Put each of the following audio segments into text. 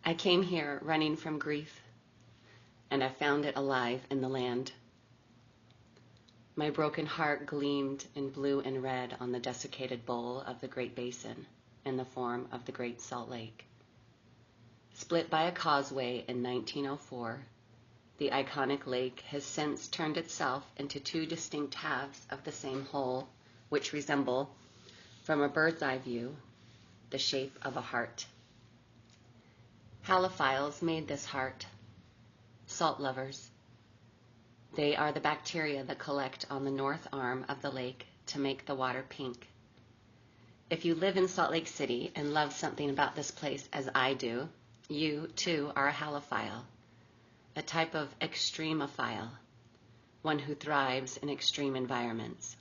I came here running from grief, and I found it alive in the land. My broken heart gleamed in blue and red on the desiccated bowl of the Great Basin in the form of the Great Salt Lake. Split by a causeway in 1904, the iconic lake has since turned itself into two distinct halves of the same whole, which resemble, from a bird's eye view, the shape of a heart. Halophiles made this heart, salt lovers. They are the bacteria that collect on the north arm of the lake to make the water pink. If you live in Salt Lake City and love something about this place as I do, you, too, are a halophile, a type of extremophile, one who thrives in extreme environments.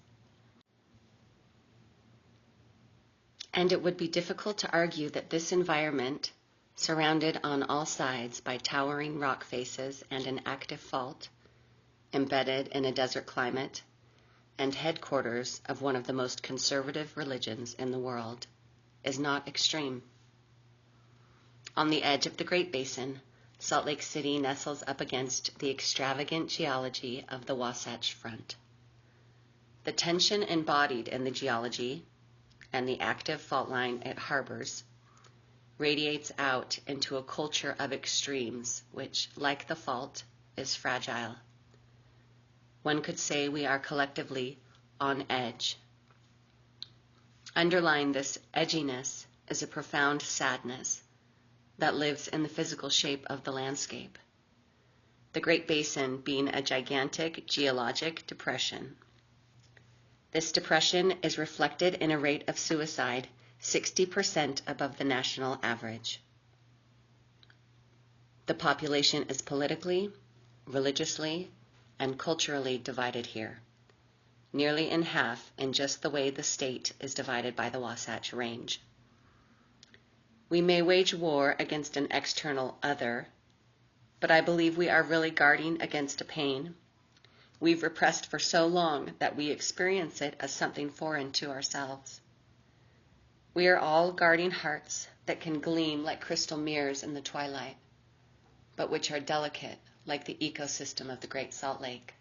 And it would be difficult to argue that this environment, surrounded on all sides by towering rock faces and an active fault, embedded in a desert climate, and headquarters of one of the most conservative religions in the world, is not extreme. On the edge of the Great Basin, Salt Lake City nestles up against the extravagant geology of the Wasatch Front. The tension embodied in the geology and the active fault line it harbors radiates out into a culture of extremes which, like the fault, is fragile. One could say we are collectively on edge. Underlying this edginess is a profound sadness that lives in the physical shape of the landscape, the Great Basin being a gigantic geologic depression. This depression is reflected in a rate of suicide 60% above the national average. The population is politically, religiously, and culturally divided here, nearly in half in just the way the state is divided by the Wasatch Range. We may wage war against an external other, but I believe we are really guarding against a pain we've repressed for so long that we experience it as something foreign to ourselves. We are all guarding hearts that can gleam like crystal mirrors in the twilight, but which are delicate like the ecosystem of the Great Salt Lake,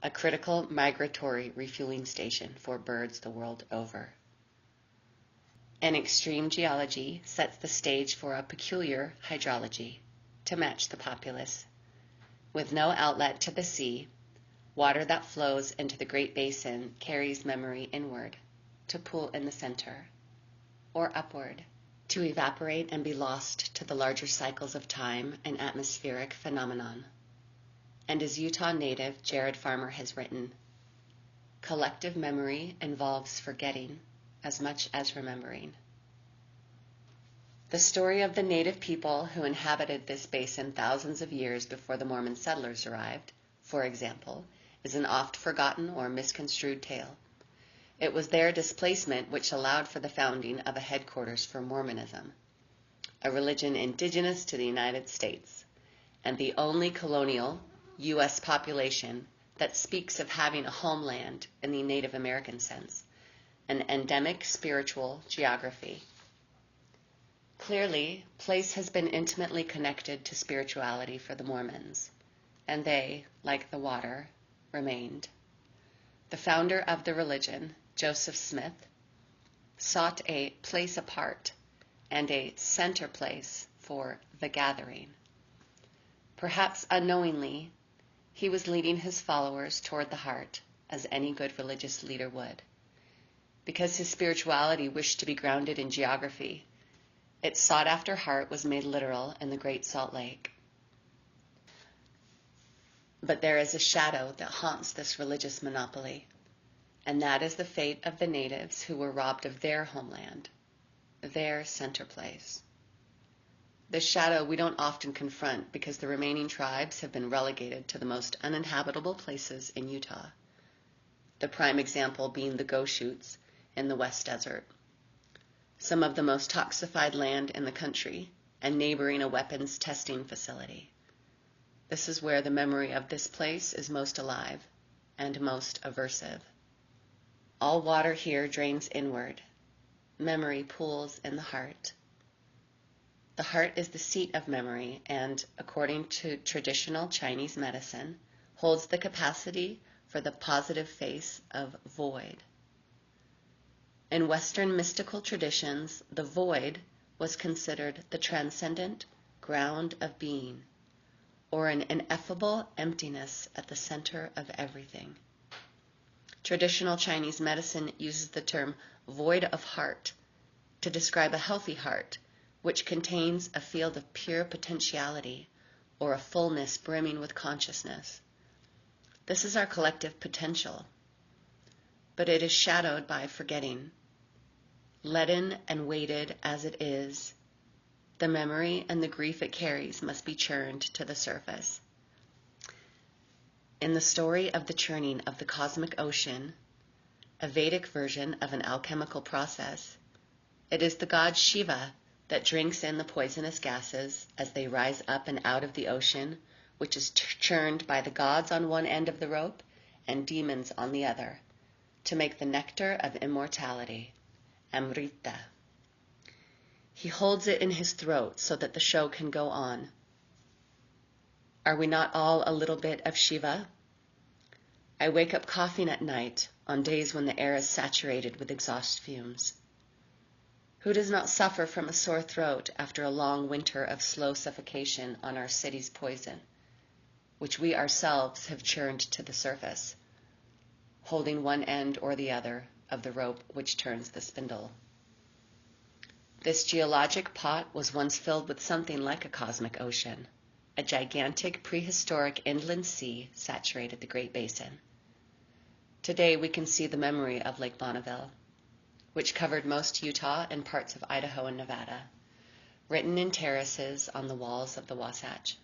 a critical migratory refueling station for birds the world over. An extreme geology sets the stage for a peculiar hydrology to match the populace. With no outlet to the sea, water that flows into the Great Basin carries memory inward, to pool in the center, or upward, to evaporate and be lost to the larger cycles of time and atmospheric phenomenon. And as Utah native Jared Farmer has written, collective memory involves forgetting as much as remembering. The story of the native people who inhabited this basin thousands of years before the Mormon settlers arrived, for example, is an oft-forgotten or misconstrued tale. It was their displacement which allowed for the founding of a headquarters for Mormonism, a religion indigenous to the United States, and the only colonial U.S. population that speaks of having a homeland in the Native American sense, an endemic spiritual geography. Clearly, place has been intimately connected to spirituality for the Mormons, and they, like the water, remained. The founder of the religion, Joseph Smith, sought a place apart and a center place for the gathering. Perhaps unknowingly, he was leading his followers toward the heart, as any good religious leader would. Because his spirituality wished to be grounded in geography, its sought-after heart was made literal in the Great Salt Lake. But there is a shadow that haunts this religious monopoly, and that is the fate of the natives who were robbed of their homeland, their center place. This shadow we don't often confront because the remaining tribes have been relegated to the most uninhabitable places in Utah, the prime example being the Goshutes in the West Desert, some of the most toxified land in the country and neighboring a weapons testing facility. This is where the memory of this place is most alive and most aversive. All water here drains inward. Memory pools in the heart. The heart is the seat of memory and, according to traditional Chinese medicine, holds the capacity for the positive face of void. In Western mystical traditions, the void was considered the transcendent ground of being, or an ineffable emptiness at the center of everything. Traditional Chinese medicine uses the term void of heart to describe a healthy heart, which contains a field of pure potentiality or a fullness brimming with consciousness. This is our collective potential, but it is shadowed by forgetting. Leaden and weighted as it is, the memory and the grief it carries must be churned to the surface. In the story of the churning of the cosmic ocean, a Vedic version of an alchemical process, it is the god Shiva that drinks in the poisonous gases as they rise up and out of the ocean, which is churned by the gods on one end of the rope and demons on the other, to make the nectar of immortality, Amrita. He holds it in his throat so that the show can go on. Are we not all a little bit of Shiva? I wake up coughing at night on days when the air is saturated with exhaust fumes. Who does not suffer from a sore throat after a long winter of slow suffocation on our city's poison, which we ourselves have churned to the surface, holding one end or the other of the rope which turns the spindle? This geologic pot was once filled with something like a cosmic ocean. A gigantic prehistoric inland sea saturated the Great Basin. Today we can see the memory of Lake Bonneville, which covered most Utah and parts of Idaho and Nevada, written in terraces on the walls of the Wasatch.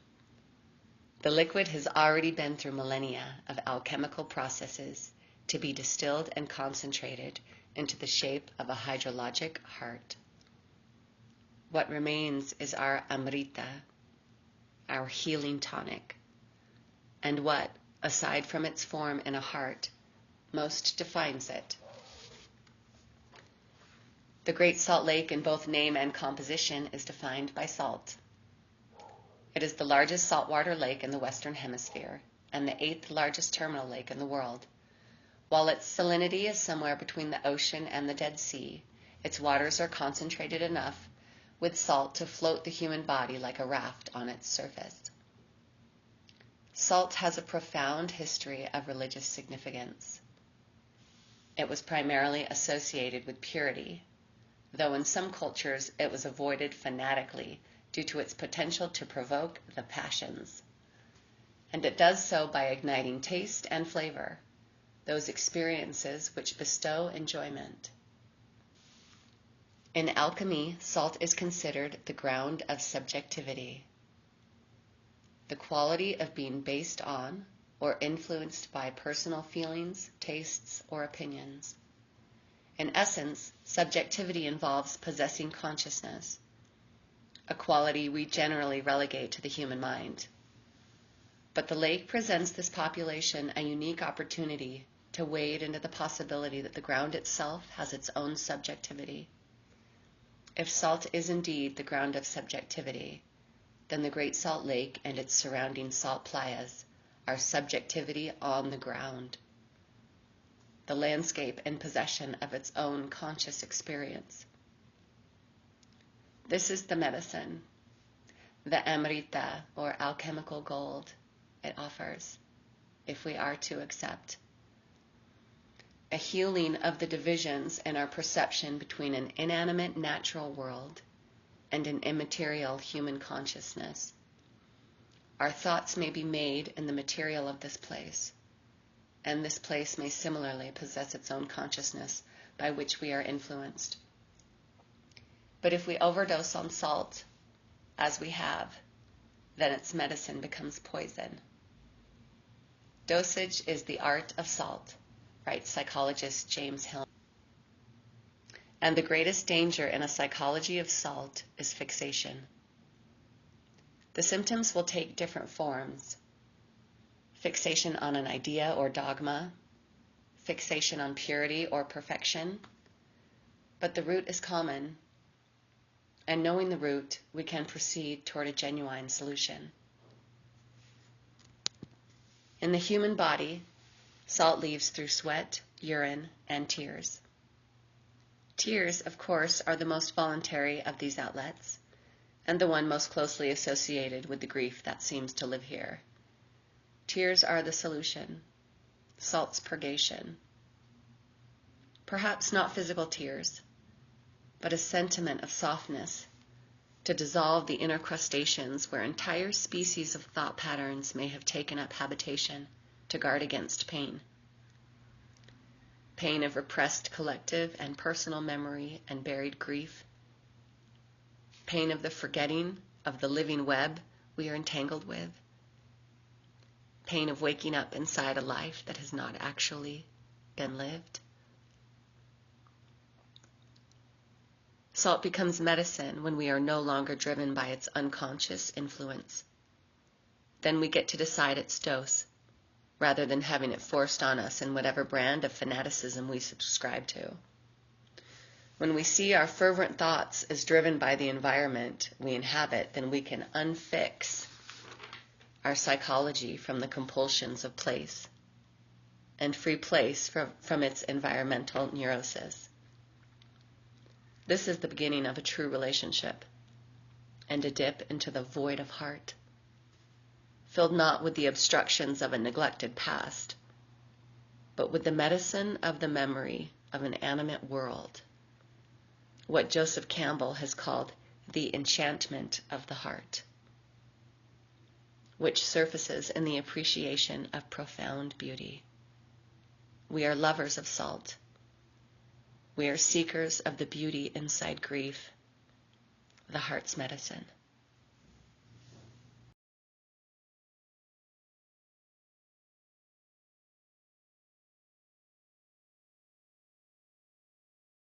The liquid has already been through millennia of alchemical processes to be distilled and concentrated into the shape of a hydrologic heart. What remains is our Amrita, our healing tonic, and what, aside from its form in a heart, most defines it. The Great Salt Lake in both name and composition is defined by salt. It is the largest saltwater lake in the Western Hemisphere and the 8th largest terminal lake in the world. While its salinity is somewhere between the ocean and the Dead Sea, its waters are concentrated enough with salt to float the human body like a raft on its surface. Salt has a profound history of religious significance. It was primarily associated with purity, though in some cultures it was avoided fanatically due to its potential to provoke the passions. And it does so by igniting taste and flavor, those experiences which bestow enjoyment. In alchemy, salt is considered the ground of subjectivity, the quality of being based on or influenced by personal feelings, tastes, or opinions. In essence, subjectivity involves possessing consciousness, a quality we generally relegate to the human mind. But the lake presents this population a unique opportunity to wade into the possibility that the ground itself has its own subjectivity. If salt is indeed the ground of subjectivity, then the Great Salt Lake and its surrounding salt playas are subjectivity on the ground, the landscape in possession of its own conscious experience. This is the medicine, the Amrita, or alchemical gold, it offers, if we are to accept. A healing of the divisions in our perception between an inanimate natural world and an immaterial human consciousness. Our thoughts may be made in the material of this place, and this place may similarly possess its own consciousness by which we are influenced. But if we overdose on salt, as we have, then its medicine becomes poison. Dosage is the art of salt, writes psychologist James Hill. And the greatest danger in a psychology of salt is fixation. The symptoms will take different forms. Fixation on an idea or dogma, fixation on purity or perfection, but the root is common. and knowing the root, we can proceed toward a genuine solution. In the human body, salt leaves through sweat, urine, and tears. Tears, of course, are the most voluntary of these outlets, and the one most closely associated with the grief that seems to live here. Tears are the solution, salt's purgation. Perhaps not physical tears, but a sentiment of softness to dissolve the inner crustaceans where entire species of thought patterns may have taken up habitation to guard against pain. Pain of repressed collective and personal memory and buried grief. Pain of the forgetting of the living web we are entangled with. Pain of waking up inside a life that has not actually been lived. Salt becomes medicine when we are no longer driven by its unconscious influence. Then we get to decide its dose, rather than having it forced on us in whatever brand of fanaticism we subscribe to. When we see our fervent thoughts as driven by the environment we inhabit, then we can unfix our psychology from the compulsions of place and free place from its environmental neurosis. This is the beginning of a true relationship and a dip into the void of heart, filled not with the obstructions of a neglected past, but with the medicine of the memory of an animate world, what Joseph Campbell has called the enchantment of the heart, which surfaces in the appreciation of profound beauty. We are lovers of salt. We are seekers of the beauty inside grief, the heart's medicine.